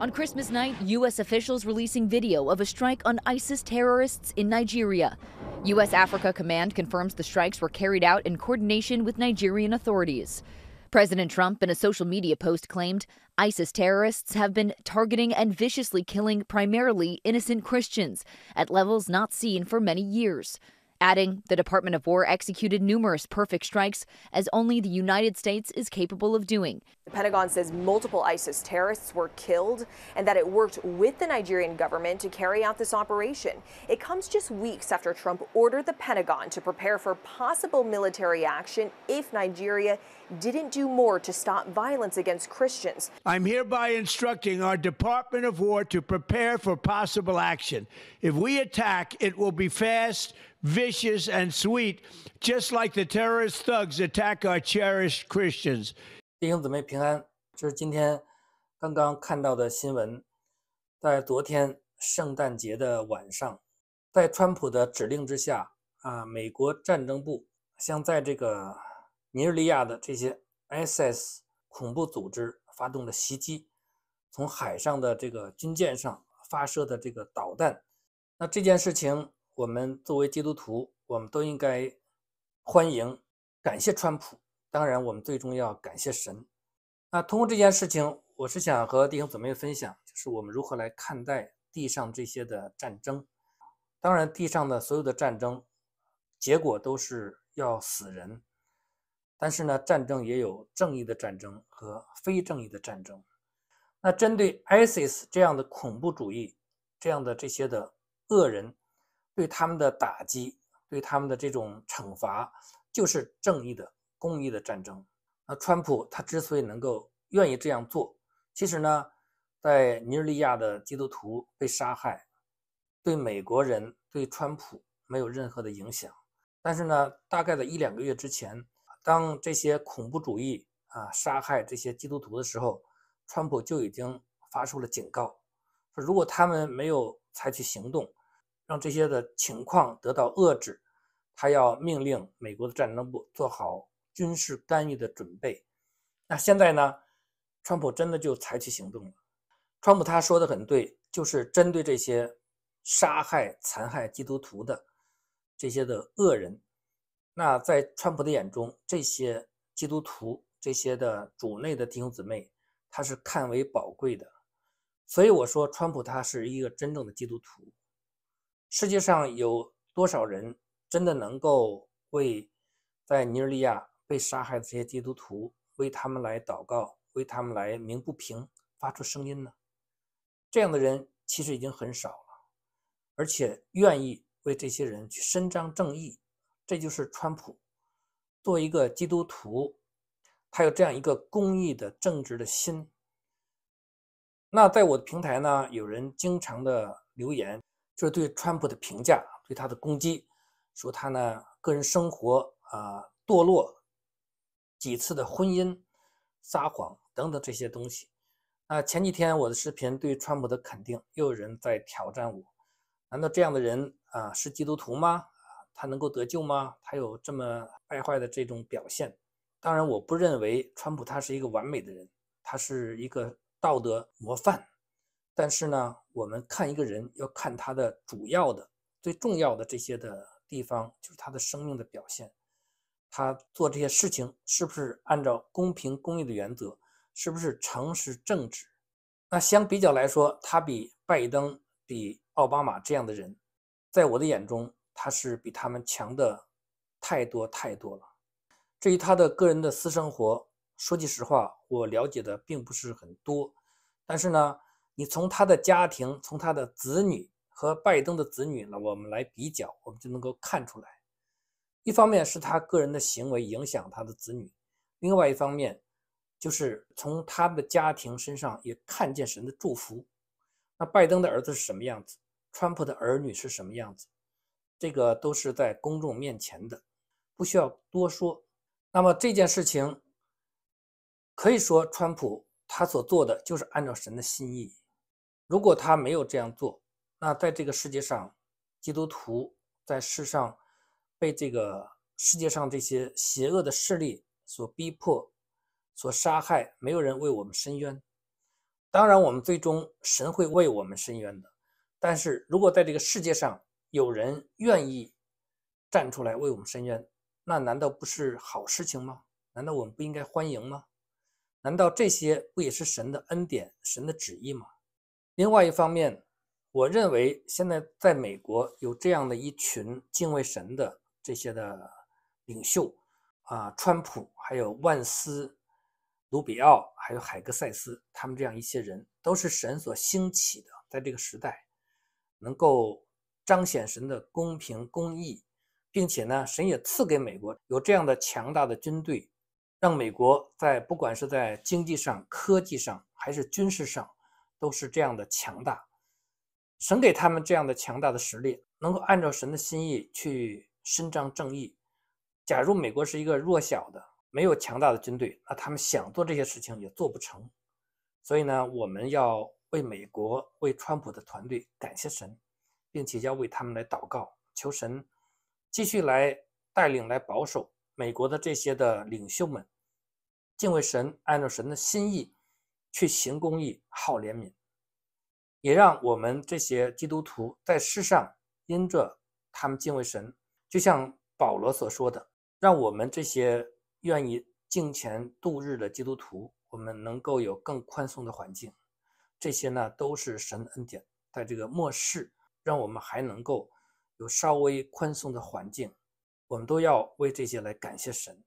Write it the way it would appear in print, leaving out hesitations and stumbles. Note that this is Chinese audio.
On Christmas night, U.S. officials releasing video of a strike on ISIS terrorists in Nigeria. U.S. Africa Command confirms the strikes were carried out in coordination with Nigerian authorities. President Trump, in a social media post, claimed ISIS terrorists have been targeting and viciously killing primarily innocent Christians at levels not seen for many years. Adding, the Department of War executed numerous perfect strikes as only the United States is capable of doing. The Pentagon says multiple ISIS terrorists were killed and that it worked with the Nigerian government to carry out this operation. It comes just weeks after Trump ordered the Pentagon to prepare for possible military action if Nigeria didn't do more to stop violence against Christians. I'm hereby instructing our Department of War to prepare for possible action. If we attack, it will be fast, vicious, and sweet, just like the terrorist thugs attack our cherished Christians. 弟兄姊妹平安，这是今天刚刚看到的新闻。在昨天圣诞节的晚上，在川普的指令之下，美國戰爭部向在這個尼日利亞的這些 ISIS 恐怖組織發動的襲擊，從海上的這個軍艦上發射的這個導彈。那這件事情，我們作為基督徒，我們都應該歡迎、感謝川普。當然，我們最終要感謝神。那通過這件事情，我是想和弟兄姊妹分享，就是我們如何來看待地上這些的戰爭。當然，地上的所有的戰爭，結果都是要死人。但是呢，戰爭也有正義的戰爭和非正義的戰爭。那針對 ISIS 這樣的恐怖主義，這樣的這些的惡人，對他們的打擊，對他們的這種懲罰，就是正義的。公義的戰爭。那川普他之所以能夠願意這樣做，其實呢，在尼日利亞的基督徒被殺害，對美國人對川普沒有任何的影響。但是呢，大概在1-2個月之前，當這些恐怖主義殺害這些基督徒的時候，川普就已經發出了警告，說如果他們沒有採取行動，讓這些的情況得到遏制，他要命令美國的戰爭部做好軍事干預的準備。那現在呢，川普真的就採取行動了。川普他說的很對，就是針對這些殺害、殘害基督徒的這些的惡人，那在川普的眼中，這些基督徒、這些的主內的弟兄姊妹，他是看為寶貴的。所以我說，川普他是一個真正的基督徒。世界上有多少人真的能夠為在尼日利亞被殺害的這些基督徒，為他們來禱告，為他們來鳴不平，發出聲音呢？這樣的人其實已經很少了，而且願意為這些人去伸張正義，這就是川普作為一個基督徒，他有這樣一個公義的正直的心。那在我的平台呢，有人經常的留言，就是對川普的評價，對他的攻擊，說他呢個人生活墮落，幾次的婚姻撒謊等等這些東西。前幾天我的視頻對川普的肯定，又有人在挑戰我，難道這樣的人是基督徒嗎？他能夠得救嗎？他有這麼敗壞的這種表現？當然我不認為川普他是一個完美的人，他是一個道德模範。但是呢，我們看一個人要看他的主要的最重要的這些的地方，就是他的生命的表現。他做這些事情是不是按照公平公義的原則，是不是誠實正直？那相比較來說，他比拜登、比奧巴馬這樣的人，在我的眼中，他是比他們強的太多太多了。至於他的個人的私生活，說句實話，我了解的並不是很多。但是呢，你從他的家庭，從他的子女和拜登的子女呢，我們來比較，我們就能夠看出來。一方面是他個人的行為影響他的子女，另外一方面就是從他的家庭身上也看見神的祝福。那拜登的兒子是什麼樣子？川普的兒女是什麼樣子？這個都是在公眾面前的，不需要多說。那麼這件事情可以說，川普他所做的就是按照神的心意。如果他沒有這樣做，那在這個世界上，基督徒在世上被這個世界上這些邪惡的勢力所逼迫、所殺害，沒有人為我們伸冤。當然，我們最終神會為我們伸冤的。但是如果在這個世界上有人願意站出來為我們伸冤，那難道不是好事情嗎？難道我們不應該歡迎嗎？難道這些不也是神的恩典、神的旨意嗎？另外一方面，我認為現在在美國有這樣的一群敬畏神的這些的領袖川普，還有萬斯、盧比奧，還有海格塞斯，他們這樣一些人都是神所興起的，在這個時代能夠彰顯神的公平公義，並且呢，神也賜給美國有這樣的強大的軍隊，讓美國不管是在經濟上、科技上還是軍事上都是這樣的強大。神給他們這樣的強大的實力，能夠按照神的心意去伸張正義。假如美國是一個弱小的、沒有強大的軍隊，那他們想做這些事情也做不成。所以呢，我們要為美國、為川普的團隊感謝神，並且要為他們來禱告，求神繼續來帶領、來保守美國的這些的領袖們，敬畏神，按照神的心意去行公義、好憐憫，也讓我們這些基督徒在世上因着他們敬畏神，就像保羅所說的，讓我們這些願意敬虔度日的基督徒，我們能夠有更寬鬆的環境。這些呢，都是神的恩典，在這個末世，讓我們還能夠有稍微寬鬆的環境，我們都要為這些來感謝神。